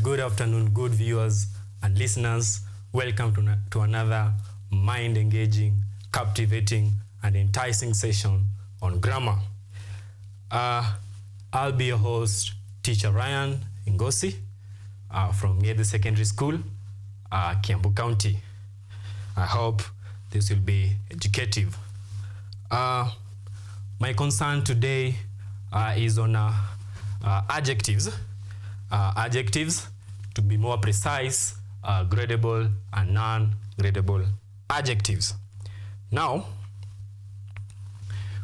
Good afternoon, good viewers and listeners. Welcome to another mind-engaging, captivating, and enticing session on grammar. I'll be your host, Teacher Ryan Ingosi, from Gradable Secondary School, Kiambu County. I hope this will be educative. My concern today is on adjectives. Adjectives, to be more precise, gradable and non-gradable adjectives. Now,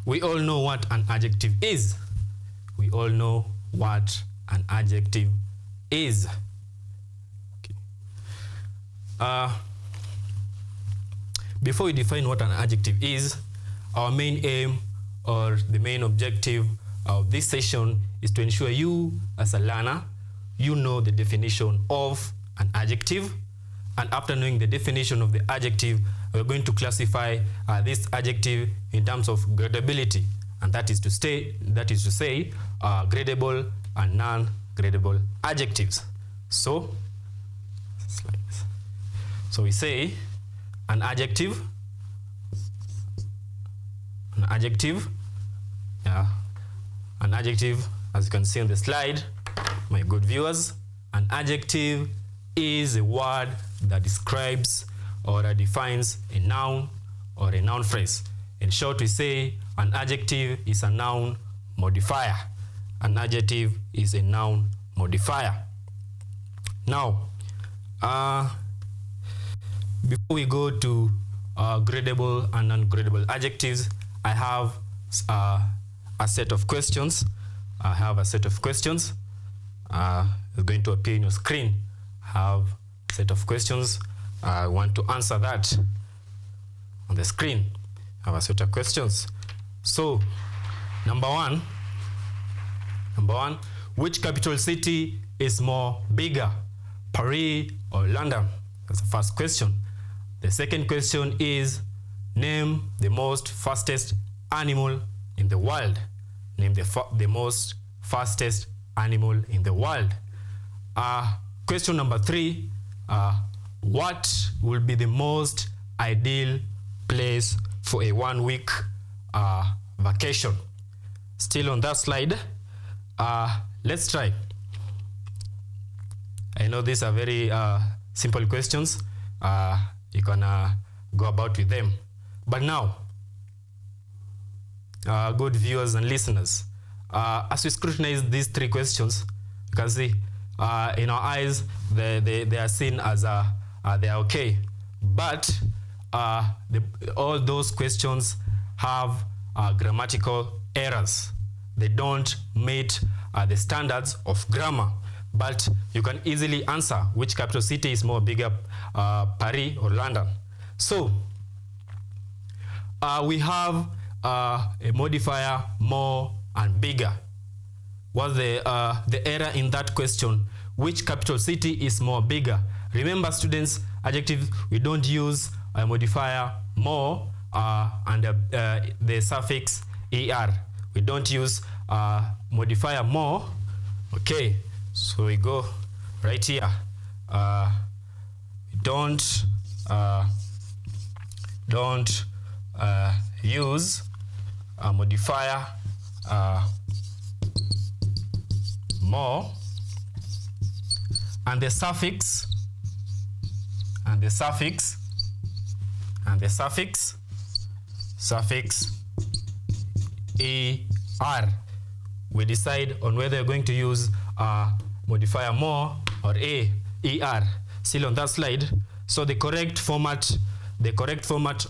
we all know what an adjective is. We all know what an adjective is. Okay. Before we define what an adjective is, our main aim or the main objective of this session is to ensure you, as a learner, you know the definition of an adjective, and after knowing the definition of the adjective, we're going to classify this adjective in terms of gradability, and that is to say gradable and non-gradable adjectives. So we say an adjective, as you can see on the slide, my good viewers, an adjective is a word that describes or defines a noun or a noun phrase. In short, we say an adjective is a noun modifier. An adjective is a noun modifier. Now, before we go to gradable and non-gradable adjectives, I have a set of questions. It's going to appear in your screen. I have a set of questions. I want to answer that on the screen. I have a set of questions. So, number one, which capital city is bigger, Paris or London? That's the first question. The second question is, name the most fastest animal in the world. Name the most fastest animal in the world. Question number 3, what will be the most ideal place for a 1-week vacation? Still on that slide, let's try. I know these are very simple questions. You can go about with them. But now, good viewers and listeners, as we scrutinize these 3 questions, you can see in our eyes they are seen as they are okay, but all those questions have grammatical errors. They don't meet the standards of grammar, but you can easily answer which capital city is bigger, Paris or London. So we have a modifier more and bigger. What's the error in that question? Which capital city is bigger? Remember, students, adjectives, we don't use a modifier more and the suffix er. We don't use modifier more. Okay, so we go right here. We don't use a modifier more, and the suffix er. We decide on whether you're going to use modifier more or er. Still on that slide. So the correct format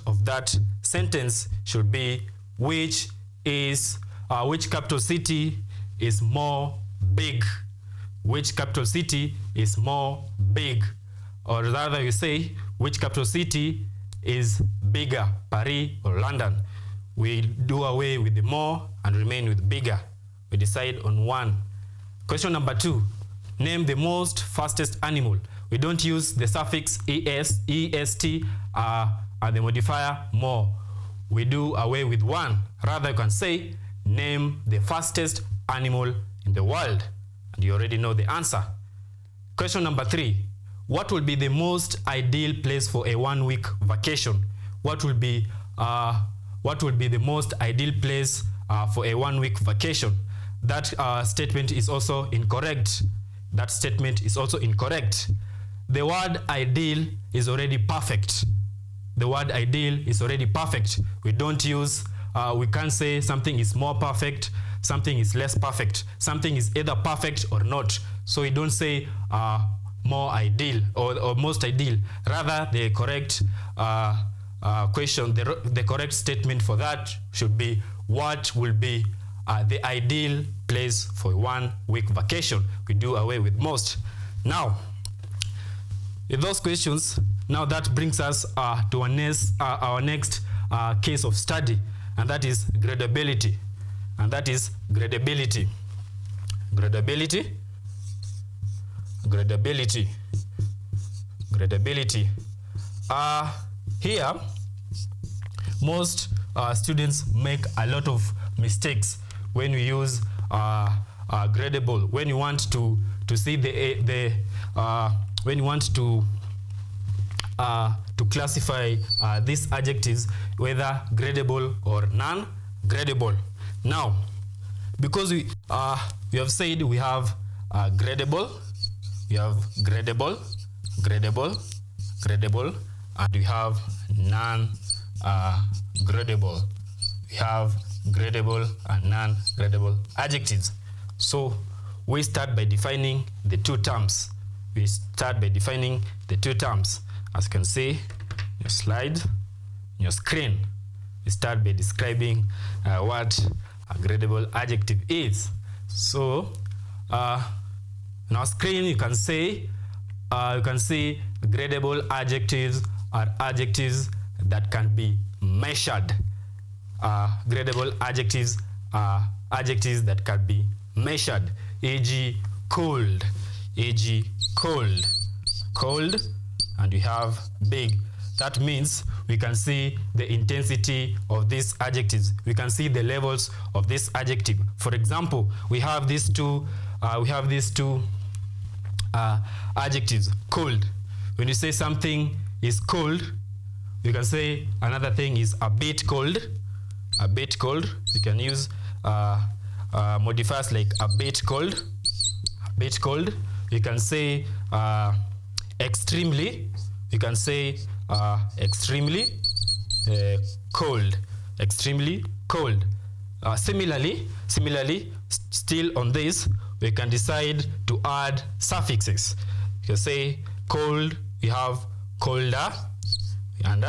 of that sentence should be which capital city is big. Which capital city is big? Or rather, you say which capital city is bigger, Paris or London. We do away with the more and remain with bigger. We decide on one. Question number 2. Name the most fastest animal. We don't use the suffix es, est, and the modifier more. We do away with one. Rather, you can say, name the fastest animal in the world. And you already know the answer. Question number 3. What will be the most ideal place for a 1 week vacation? What will be the most ideal place for a 1 week vacation? That statement is also incorrect. That statement is also incorrect. The word ideal is already perfect. The word ideal is already perfect. We don't use, we can't say something is more perfect, something is less perfect. Something is either perfect or not. So we don't say more ideal or most ideal. Rather, the correct question, the correct statement for that should be, what will be the ideal place for a 1 week vacation? We do away with most. Now, with those questions, now that brings us to our next case of study, and that is gradability. And that is gradability. Gradability. Gradability. Gradability. Here, most students make a lot of mistakes when we use gradable. When you want to see when you want to classify these adjectives, whether gradable or non-gradable. Now, because we have said we have gradable, we have gradable, and we have non-gradable. We have gradable and non-gradable adjectives. So we start by defining the two terms. As you can see in your slide, in your screen, we start by describing what a gradable adjective is. So on our screen, you can see gradable adjectives are adjectives that can be measured. Gradable adjectives are adjectives that can be measured, e.g. cold, cold, and we have big. That means we can see the intensity of these adjectives. We can see the levels of this adjective. For example, we have these two adjectives. Cold. When you say something is cold, you can say another thing is a bit cold. A bit cold. You can use modifiers like a bit cold. A bit cold. You can say extremely. You can say extremely cold. Extremely cold. Similarly, still on this, we can decide to add suffixes. You can say cold, we have colder and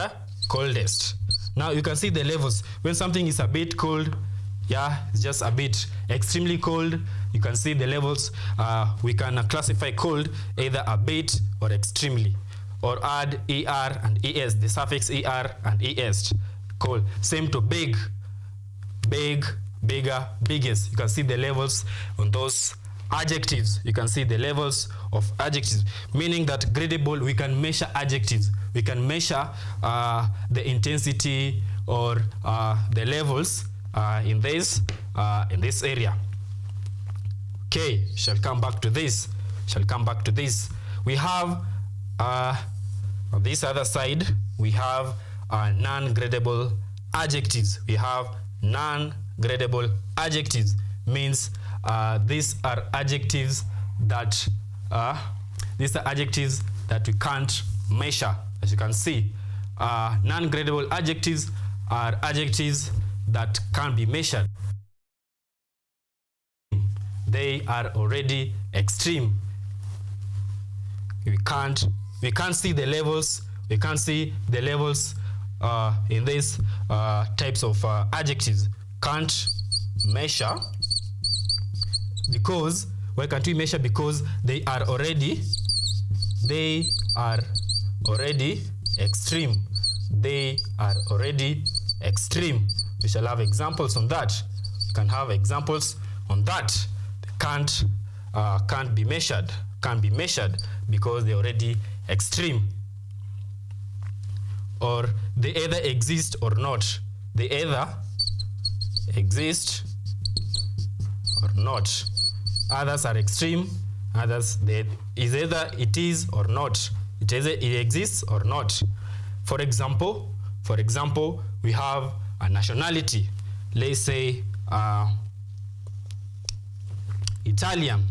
coldest. Now you can see the levels. When something is a bit cold, yeah, it's just a bit. Extremely cold, you can see the levels. We can classify cold either a bit or extremely, or add er and es, the suffix er and es. Cold. Same to big, bigger, biggest. You can see the levels on those adjectives. You can see the levels of adjectives, meaning that gradable, we can measure adjectives. We can measure the intensity or the levels in this area. Okay, shall come back to this. We have on this other side, we have non-gradable adjectives. We have non-gradable adjectives, means these are adjectives that we can't measure. As you can see, non-gradable adjectives are adjectives that can't be measured. They are already extreme. We can't see the levels. We can't see the levels in these types of adjectives. Can't measure. Because why can't we measure? Because they are already extreme. they are already extreme. We shall have examples on that. You can have examples on that. They can't be measured. Can't be measured because they're already extreme. Or they either exist or not. They either exist or not. Others are extreme. Others, is either it is or not. It either it exists or not. For example, we have a nationality. Let's say Italian.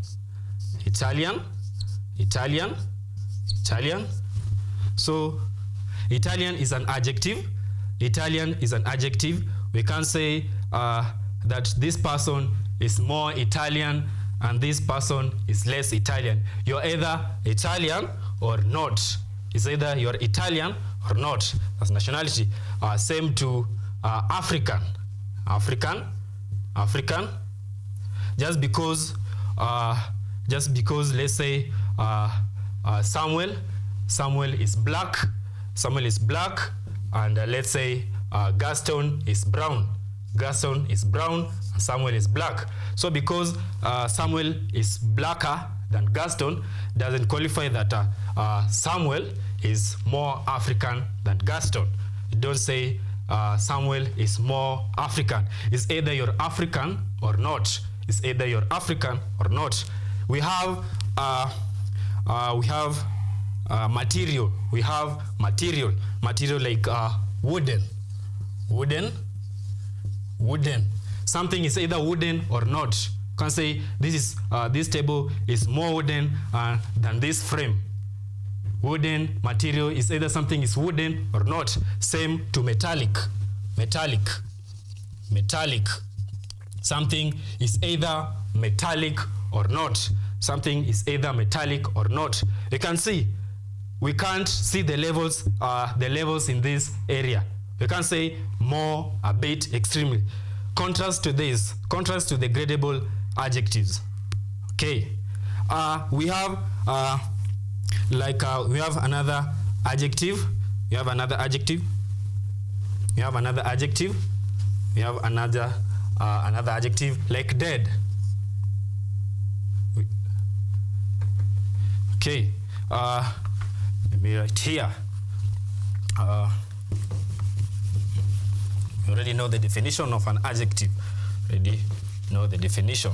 So Italian is an adjective. Italian is an adjective. We can't say that this person is more Italian and this person is less Italian. You're either Italian or not. It's either you're Italian or not. That's nationality. Same to African. Just because let's say Samuel is black. And let's say Gaston is brown. And Samuel is black. So because Samuel is blacker than Gaston doesn't qualify that Samuel is more African than Gaston. You don't say Samuel is more African. It's either you're African or not. It's either you're African or not. We have material. We have material like wooden. Something is either wooden or not. You can say this table is more wooden than this frame. Wooden material is either something is wooden or not. Same to metallic. Something is either metallic or not. Something is either metallic or not. You can see, we can't see the levels in this area. We can say more, a bit, extremely. Contrast to this, contrast to the gradable adjectives. Okay, we have another adjective. We have another adjective like dead. Okay, maybe right here. You already know the definition of an adjective. Already know the definition.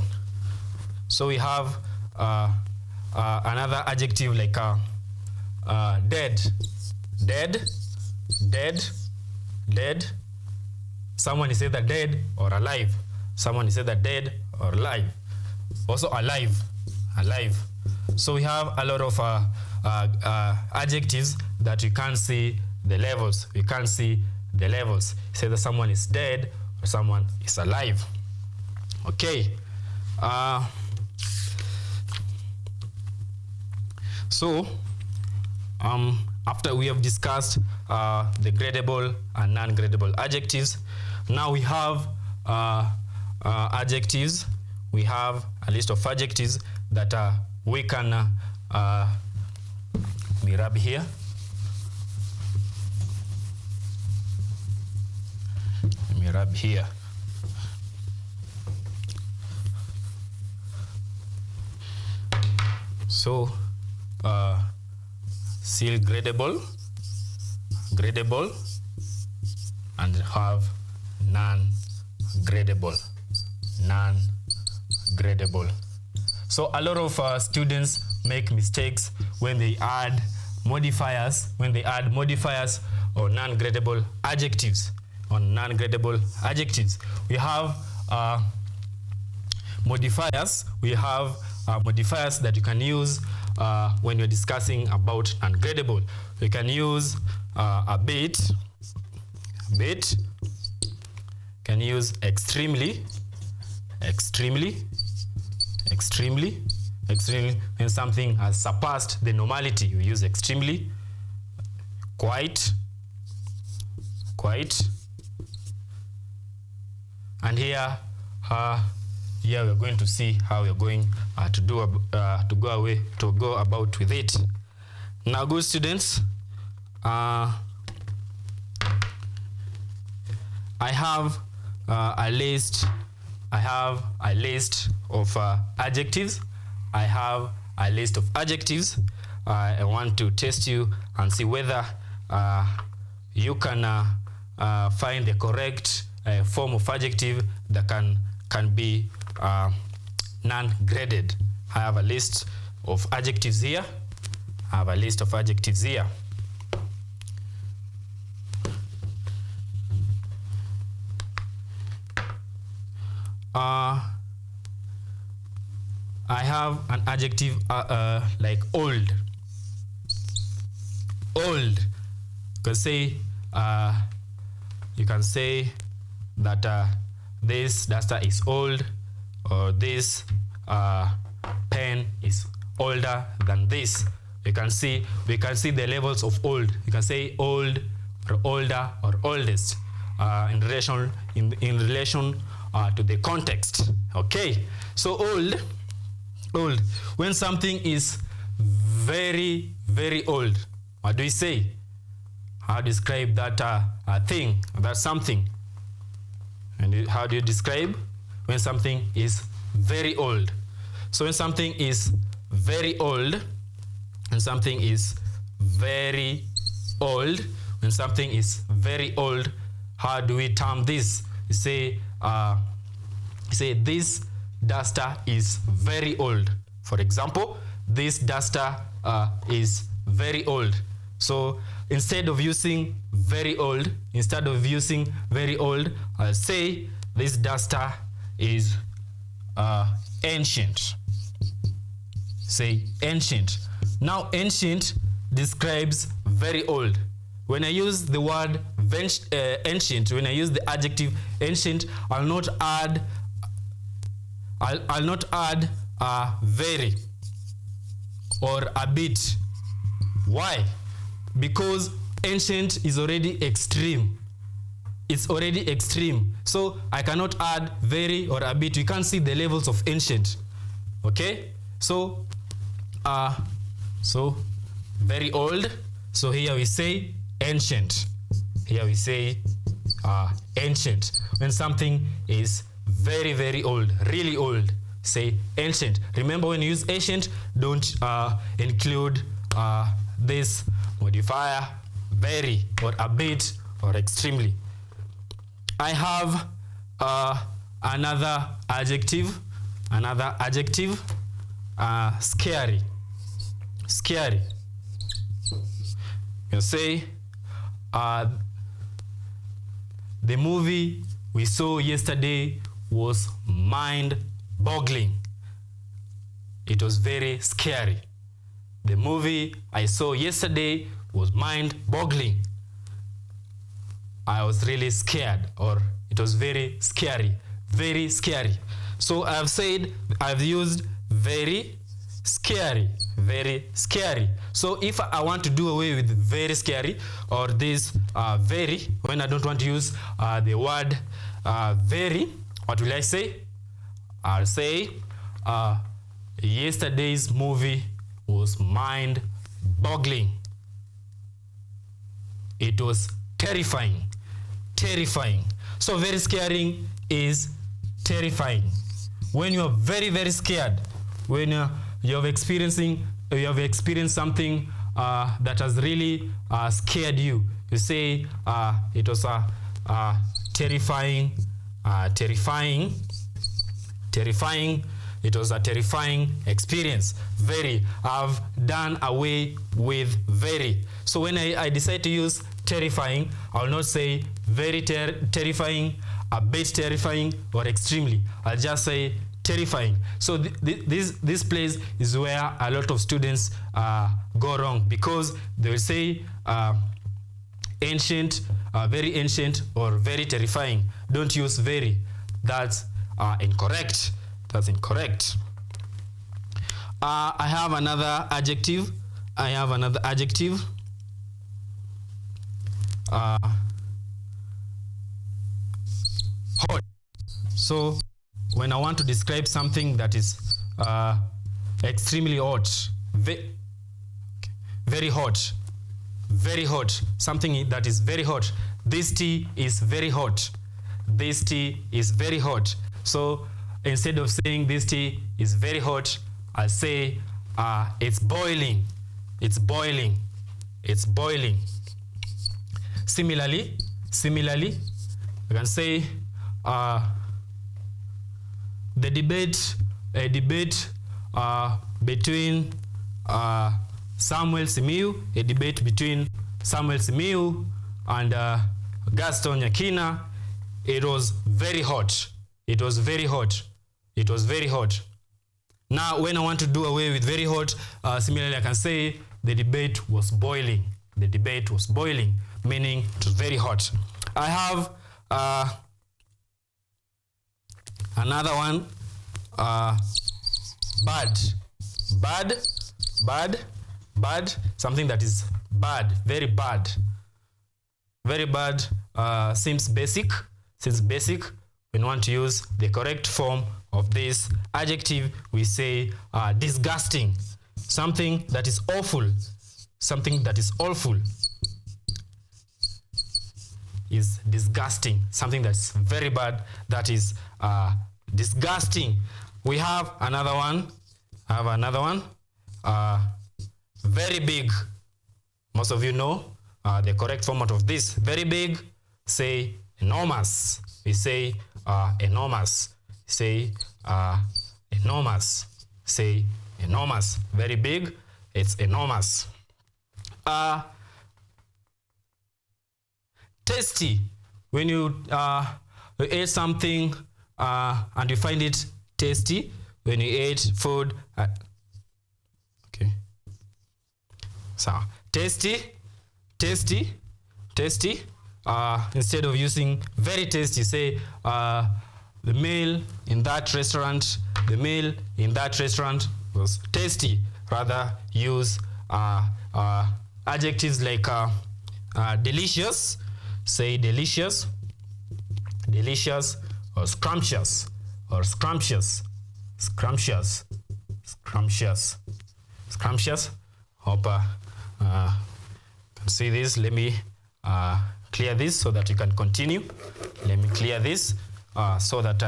So we have another adjective like dead. Someone is either dead or alive. Someone is either dead or alive. Also alive. So we have a lot of adjectives that you can't see the levels. We can't see the levels. It's either someone is dead or someone is alive. Okay. So after we have discussed the gradable and non-gradable adjectives, now we have adjectives. We have a list of adjectives that we can rub here. Let me rub here. So still gradable, and have non-gradable. So a lot of students make mistakes when they add modifiers, or non-gradable adjectives. We have modifiers. We have modifiers that you can use when you're discussing about ungradable. You can use a bit. Can use extremely. When something has surpassed the normality, we use extremely. Quite. And here we're going to see how we're going to go about with it. Now, good students, I have a list. I have a list of adjectives. I have a list of adjectives. I want to test you and see whether you can find the correct form of adjective that can be non-graded. I have a list of adjectives here. I have a list of adjectives here. I have an adjective like old. Old. You can say that this duster is old, or this pen is older than this. We can see the levels of old. You can say old, or older, or oldest in relation to the context. Okay, so old. When something is very, very old, what do we say? How do you describe that thing, that something? And how do you describe when something is very old? So when something is very old, when something is very old, when something is very old, how do we term this? You say this duster is very old. For example, this duster is very old. So instead of using very old, I'll say this duster is ancient. Say ancient. Now ancient describes very old. When I use the word ancient, when I use the adjective ancient, I'll not add very or a bit. Why? Because ancient is already extreme. It's already extreme. So I cannot add very or a bit. You can't see the levels of ancient. Okay? So very old. So here we say ancient. Here we say ancient. When something is very, very old, really old, say ancient. Remember, when you use ancient, don't include this modifier very or a bit or extremely. I have another adjective, scary. Scary. You say the movie we saw yesterday was mind-boggling. It was very scary. The movie I saw yesterday was mind-boggling. I was really scared, or it was very scary. Very scary. So I've used very scary. Very scary. So if I want to do away with very scary, or this very, when I don't want to use the word very, what will I say? I'll say yesterday's movie was mind-boggling. It was terrifying. Terrifying. So very scary is terrifying. When you are very, very scared, when you have experienced something that has really scared you, you say it was a terrifying. It was a terrifying experience. Very. I've done away with very. So when I decide to use terrifying, I will not say very terrifying, a bit terrifying, or extremely. I'll just say terrifying. So this place is where a lot of students go wrong, because they will say ancient, very ancient, or very terrifying. Don't use very. That's incorrect. That's incorrect. I have another adjective. Hot. So when I want to describe something that is extremely hot, very hot, something that is very hot. This tea is very hot. this tea is very hot. So instead of saying this tea is very hot, I'll say it's boiling. It's boiling. It's boiling. Similarly, I can say the debate between Samuel Simiyu, a debate between Samuel Simiyu and Gaston Nyakina, it was very hot. It was very hot. It was very hot. Now, when I want to do away with very hot, similarly, I can say the debate was boiling. The debate was boiling, meaning it was very hot. I have another one, bad. Bad, bad, bad, something that is bad, very bad. Very bad seems basic. Since basic, when we want to use the correct form of this adjective, we say disgusting. Something that is awful. Something that is awful is disgusting. Something that's very bad, that is disgusting. We have another one. Very big. Most of you know the correct format of this. Very big, say enormous. We say enormous. Say enormous. Say enormous. Very big, it's enormous. Tasty. When you eat something and you find it tasty, when you eat food, okay. So tasty. Instead of using very tasty, say the meal in that restaurant was tasty. Rather use adjectives like delicious. Say delicious, or scrumptious, scrumptious. Hope can see this. Let me clear this so that you can continue. Let me clear this so that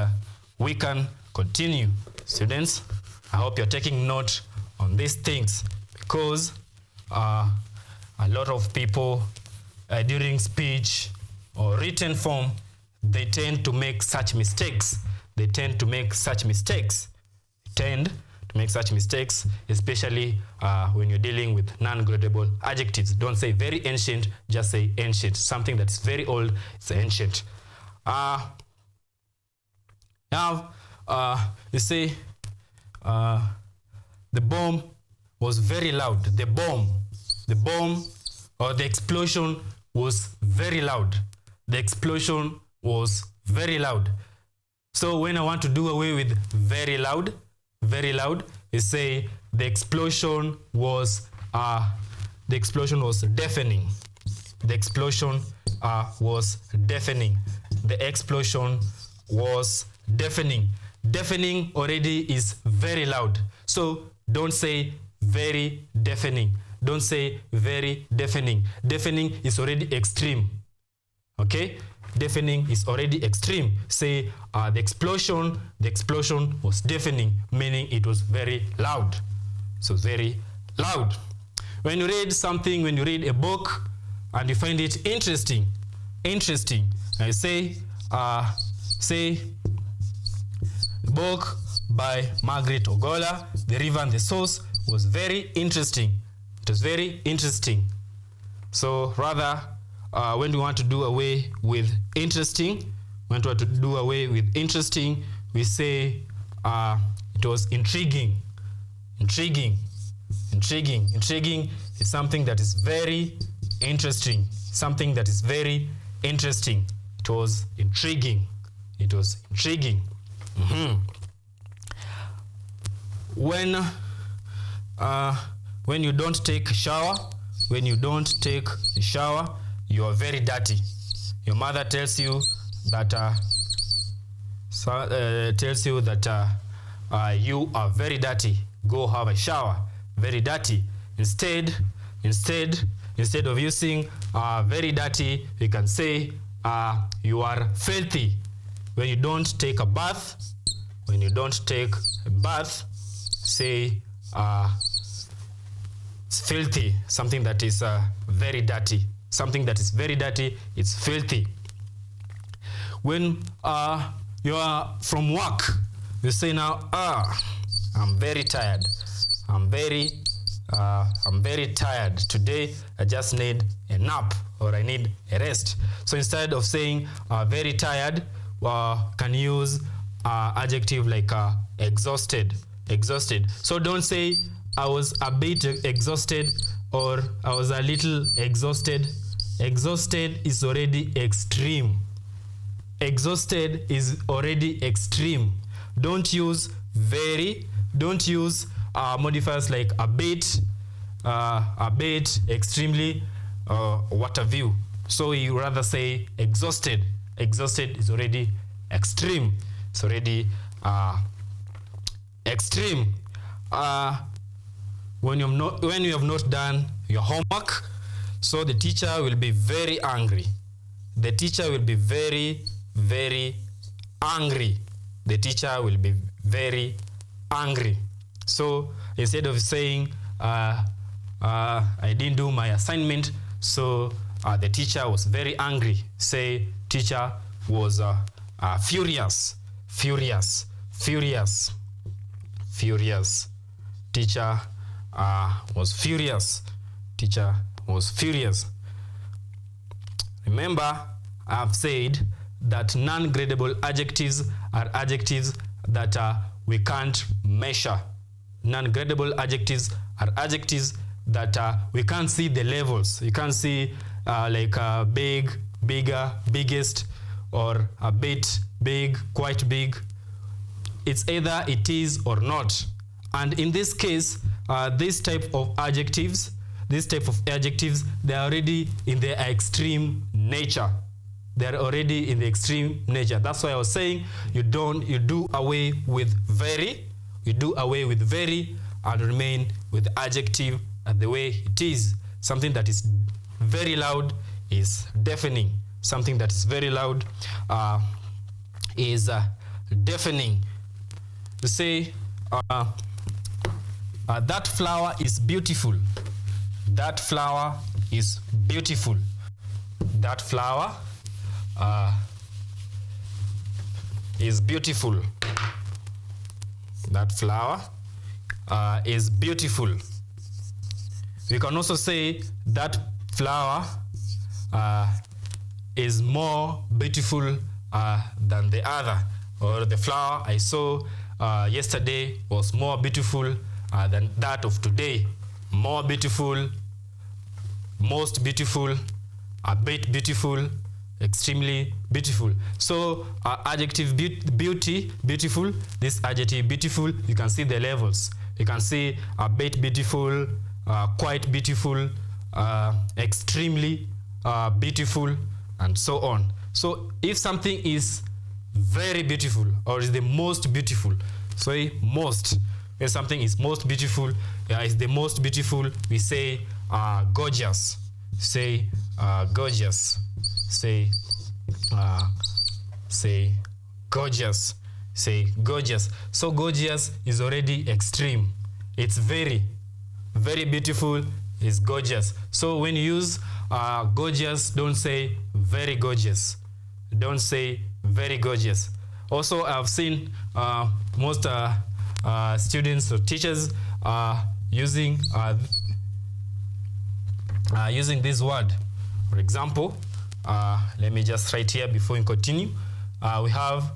we can continue. Students, I hope you're taking note on these things, because a lot of people during speech or written form, they tend to make such mistakes. Especially when you're dealing with non-gradable adjectives. Don't say very ancient, just say ancient. Something that's very old is ancient. Now, you say the bomb was very loud. The bomb or the explosion was very loud. The explosion was very loud. So when I want to do away with very loud, you say the explosion was deafening. The explosion was deafening. The explosion was deafening. Deafening already is very loud. So don't say very deafening. Don't say very deafening. Deafening is already extreme. Okay? Deafening is already extreme. Say the explosion was deafening, meaning it was very loud. So very loud. When you read something, when you read a book and you find it interesting, I say the book by Margaret Ogola, The River and the Source, was very interesting. It was very interesting. So rather, when we want to do away with interesting, we say it was intriguing. Intriguing is something that is very interesting. Something that is very interesting. It was intriguing. When you don't take a shower, you are very dirty. Your mother tells you that you are very dirty. Go have a shower. Very dirty. Instead of using very dirty, you can say you are filthy. When you don't take a bath, when you don't take a bath, say it's filthy, something that is very dirty. Something that is very dirty, it's filthy. When you are from work, you say now, I'm very tired. I'm very tired. Today I just need a nap, or I need a rest. So instead of saying very tired, can use adjective like exhausted. So don't say I was a bit exhausted or I was a little exhausted. Exhausted is already extreme. Exhausted is already extreme. Don't use very. Don't use modifiers like a bit, extremely, what have you. So you rather say exhausted. Exhausted is already extreme. It's already extreme. When you have not done your homework, so the teacher will be very angry. The teacher will be very, very angry. The teacher will be very angry. So instead of saying I didn't do my assignment, so the teacher was very angry, say teacher was furious. Teacher was furious. Teacher was furious. Remember, I've said that non-gradable adjectives are adjectives that we can't measure. Non-gradable adjectives are adjectives that we can't see the levels. You can't see like big, bigger, biggest, or a bit, big, quite big. It's either it is or not. And in this case, this type of adjectives, they are already in their extreme nature. They are already in the extreme nature. That's why I was saying you do away with very. You do away with very and remain with the adjective the way it is. Something that is very loud is deafening. Something that is very loud is deafening. You say that flower is beautiful. That flower is beautiful. That flower is beautiful. That flower is beautiful. We can also say that flower is more beautiful than the other, or the flower I saw yesterday was more beautiful than that of today. More beautiful, most beautiful, a bit beautiful, extremely beautiful. So adjective beauty, beautiful. This adjective beautiful, you can see the levels. You can see a bit beautiful, quite beautiful, extremely beautiful, and so on. So if something is very beautiful or is the most beautiful, so most, when something is most beautiful, is the most beautiful, we say gorgeous. Say gorgeous. Say gorgeous. Say gorgeous. So gorgeous is already extreme. It's very, very beautiful is gorgeous. So when you use gorgeous, don't say very gorgeous. Don't say very gorgeous. Also, I've seen most students or teachers using this word. For example, let me just write here before we continue. We have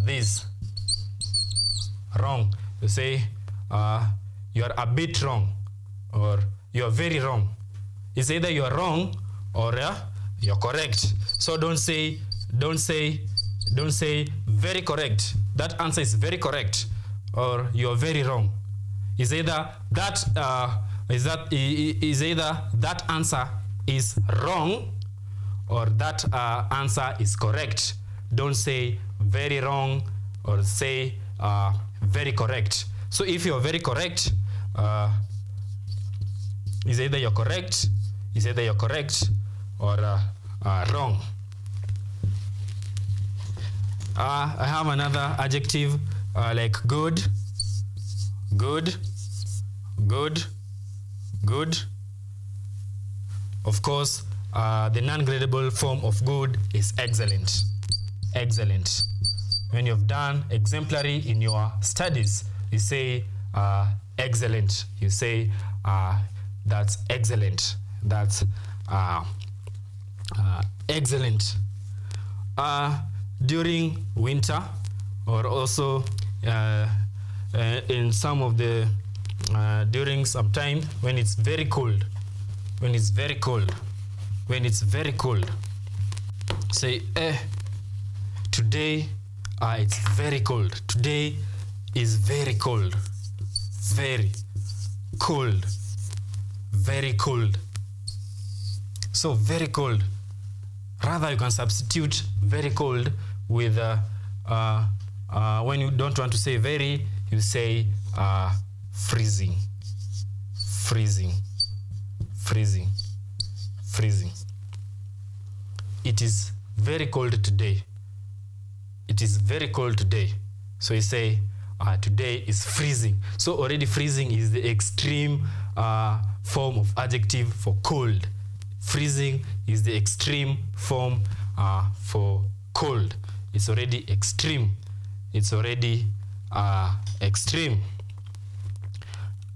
this wrong. You say you are a bit wrong, or you are very wrong. It's either you are wrong or you're correct. So don't say very correct. That answer is very correct, or you are very wrong. Is either that answer is wrong, or that answer is correct. Don't say very wrong or say very correct. So if you're very correct, is either you're correct, or wrong. I have another adjective like good, good, good, good. Of course, the non-gradable form of good is excellent. Excellent. When you've done exemplary in your studies, you say excellent. You say that's excellent. That's excellent. During winter, or also in some of the during some time when it's very cold, when it's very cold, say today it's very cold. Today is very cold. Very cold. Very cold. So very cold. Rather, you can substitute very cold with when you don't want to say very, you say freezing. Freezing. Freezing. Freezing. It is very cold today. It is very cold today. So you say today is freezing. So already freezing is the extreme form of adjective for cold. Freezing is the extreme form for cold. It's already extreme. It's already extreme.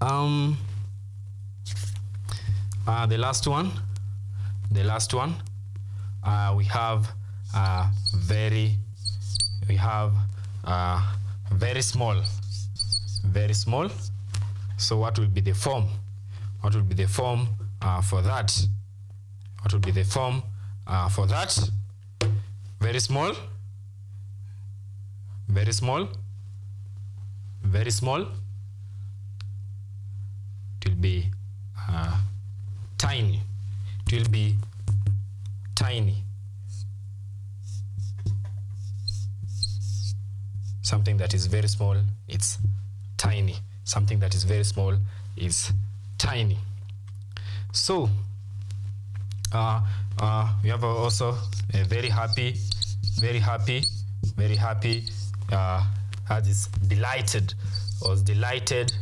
The last one. We have very small. Very small. So what will be the form? What will be the form for that? What will be the form for that? Very small. Very small. Very small. It will be tiny. It will be tiny. Something that is very small, it's tiny. Something that is very small is tiny. So we have also a very happy, as is delighted, was delighted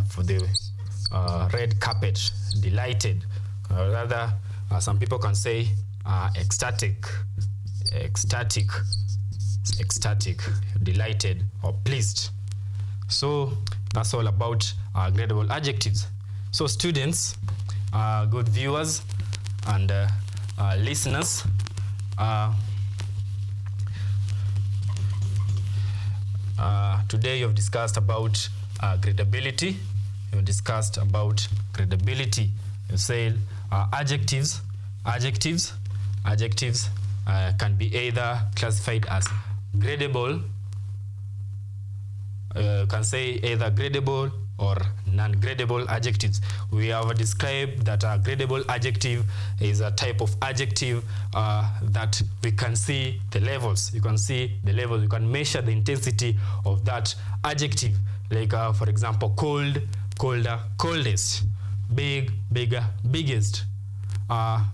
for the red carpet. Delighted. Rather, some people can say ecstatic, delighted or pleased. So that's all about gradable adjectives. So students, good viewers and listeners, today you've discussed about gradability. You've discussed about gradability. You said adjectives can be either classified as gradable, can say either gradable or non-gradable adjectives. We have described that a gradable adjective is a type of adjective that we can see the levels. You can see the levels. You can measure the intensity of that adjective. Like for example, cold, colder, coldest, big, bigger, biggest,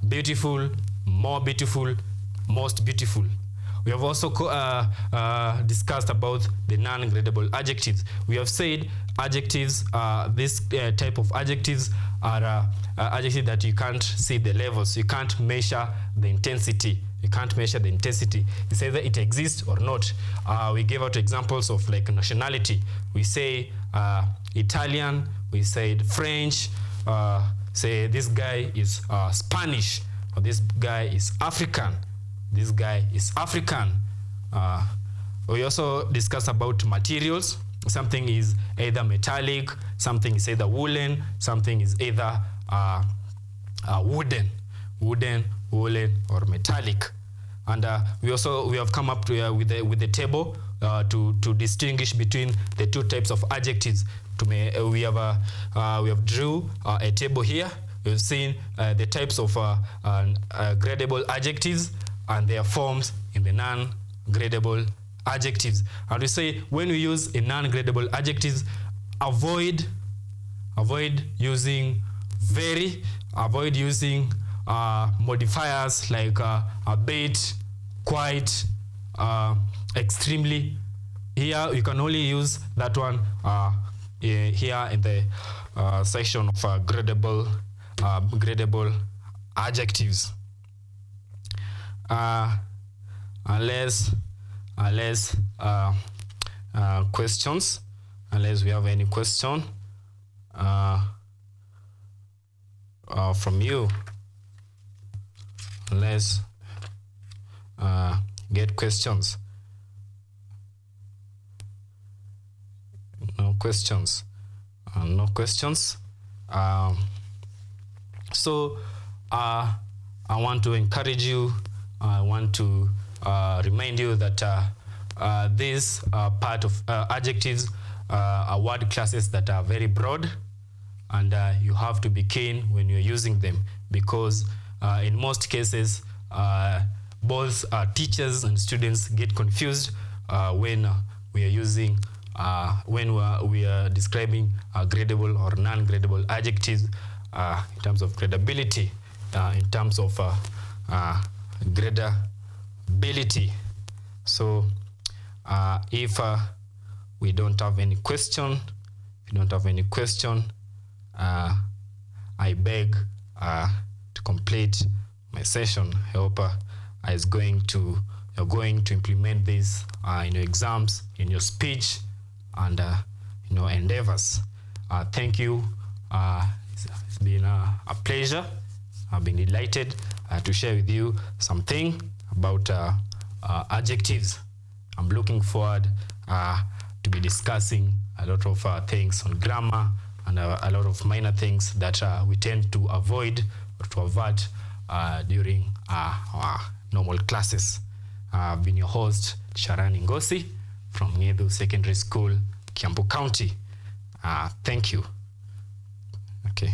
beautiful, more beautiful, most beautiful. We have also discussed about the non-gradable adjectives. We have said adjectives, this type of adjectives are adjectives that you can't see the levels. You can't measure the intensity. You can't measure the intensity. It's either it exists or not. We gave out examples of like nationality. We say Italian. We said French. Say this guy is Spanish, or this guy is African. This guy is African. We also discussed about materials. Something is either metallic, something is either woolen, something is either wooden, woolen, or metallic. And we have come up to, with the table to distinguish between the two types of adjectives. We have drew a table here. We've seen the types of gradable adjectives and their forms in the non-gradable adjectives. And we say when we use a non-gradable adjectives, avoid using very, avoid using modifiers like a bit, quite, extremely. Here you can only use that one here in the section of gradable adjectives. Unless questions, unless we have any question from you, let's get questions. No questions. No questions. So I want to encourage you, I want to remind you that this part of adjectives are word classes that are very broad, and you have to be keen when you're using them, because in most cases both teachers and students get confused when we are using when we are describing gradable or non-gradable adjectives in terms of gradability, in terms of gradability. So if we don't have any question, I beg to complete my session. I hope you're going to implement this in your exams, in your speech, and in your endeavors. Thank you. It's been a pleasure. I've been delighted to share with you something about adjectives. I'm looking forward to be discussing a lot of things on grammar and a lot of minor things that we tend to avoid or to avert during our normal classes. I've been your host, Sharan Ingosi, from Ngedu Secondary School, Kiambu County. Thank you. Okay.